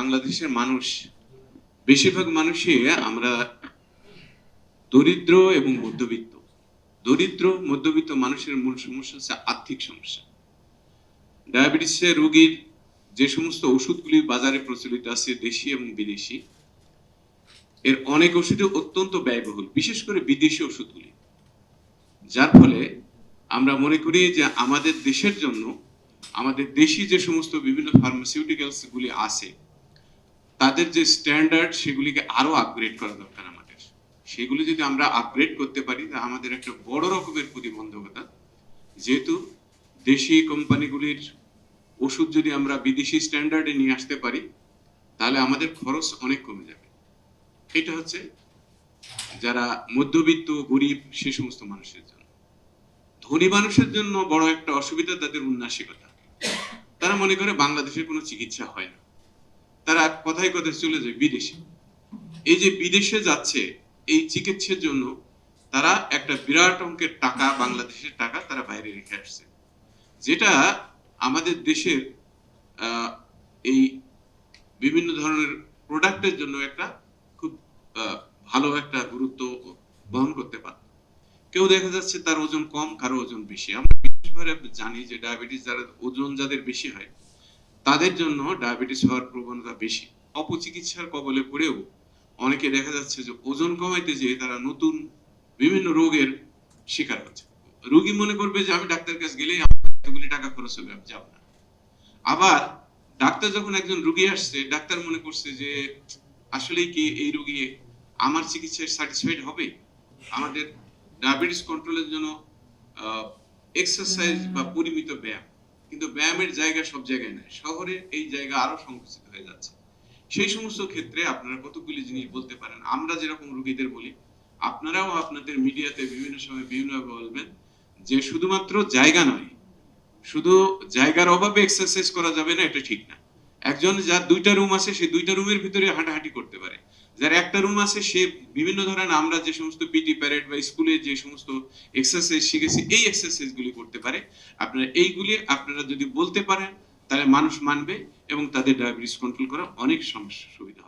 বাংলাদেশের মানুষ, বেশিরভাগ মানুষই আমরা দরিদ্র এবং মধ্যবিত্ত। দরিদ্র মধ্যবিত্ত মানুষের মূল সমস্যা হচ্ছে আর্থিক সমস্যা। ডায়াবেটিসের রোগীর যে সমস্ত ওষুধগুলি বাজারে প্রচলিত আছে, দেশি এবং বিদেশি, এর অনেক ওষুধই অত্যন্ত ব্যয়বহুল, বিশেষ করে বিদেশি ওষুধগুলি। যার ফলে আমরা মনে করি যে আমাদের দেশের জন্য আমাদের দেশি যে সমস্ত বিভিন্ন ফার্মাসিউটিক্যালস গুলি আছে, তাদের যে স্ট্যান্ডার্ড সেগুলিকে আরো আপগ্রেড করা দরকার আমাদের। সেগুলি যদি আমরা আপগ্রেড করতে পারি তা আমাদের একটা বড় রকমের প্রতিবন্ধকতা। যেহেতু দেশি কোম্পানিগুলির ওষুধ যদি আমরা বিদেশি স্ট্যান্ডার্ডে নিয়ে আসতে পারি, তাহলে আমাদের খরচ অনেক কমে যাবে। এটা হচ্ছে যারা মধ্যবিত্ত গরিব সে সমস্ত মানুষের জন্য। ধনী মানুষের জন্য বড় একটা অসুবিধা তাদের উন্নাসিকতা। তারা মনে করে বাংলাদেশের কোনো চিকিৎসা হয় না, তারা কথায় কথায় চলে যায় বিদেশে। এই যে বিদেশে যাচ্ছে এই চিকিৎসার জন্য, তারা একটা বিরাট অঙ্কের টাকা, বাংলাদেশের টাকা তারা বাইরে রেখে আসছে, যেটা আমাদের দেশের এই বিভিন্ন ধরনের প্রোডাক্টের জন্য একটা খুব ভালো একটা গুরুত্ব বহন করতে পারে। কেউ দেখা যাচ্ছে তার ওজন কম, কারো ওজন বেশি। আমরা বিশেষভাবে জানি যে ডায়াবেটিস যারা ওজন যাদের বেশি হয় তাদের জন্য ডায়াবেটিস হওয়ার প্রবণতা বেশি। অপচিকিৎসার কবলে পড়েও অনেকে দেখা যাচ্ছে যে ওজন কমাইতে যেয়ে তারা নতুন বিভিন্ন রোগের শিকার হচ্ছে। রোগী মনে করবে যে আমি ডাক্তার কাছে গেলেই এতগুলি টাকা খরচ হবে, আমি যাব না। আবার ডাক্তার যখন একজন রোগী আসছে, ডাক্তার মনে করছে যে আসলে কি এই রোগী আমার চিকিৎসায় স্যাটিসফাইড হবে। আমাদের ডায়াবেটিস কন্ট্রোলের জন্য এক্সারসাইজ বা পরিমিত ব্যায়াম, কিন্তু ব্যায়ামের জায়গা সব জায়গায় নেই। শহরে এই জায়গা আরো সংকুচিত হয়ে যাচ্ছে। সেই সমস্ত ক্ষেত্রে আপনারা কতগুলি জিনিস বলতে পারেন। আমরা যেরকম রোগীদের বলি, আপনারাও আপনাদের মিডিয়াতে বিভিন্ন সময় বিভিন্নভাবে বলবেন যে শুধুমাত্র জায়গা নয়, শুধু জায়গার অভাবে এক্সারসাইজ করা যাবে না, এটা ঠিক না। একজন যার দুইটা রুম আছে সে দুইটা রুমের ভিতরে হাঁটাহাঁটি করতে পারে। যার একটা রুম আছে সে বিভিন্ন ধরনের আমরা যে সমস্ত পিটি প্যারেড বা স্কুলে যে সমস্ত এক্সারসাইজ শিখেছি এই এক্সারসাইজ গুলি করতে পারে। আপনারা এইগুলি আপনারা যদি বলতে পারেন তাহলে মানুষ মানবে এবং তাদের ডায়াবেটিস কন্ট্রোল করা অনেক সমস্যা সুবিধা হবে।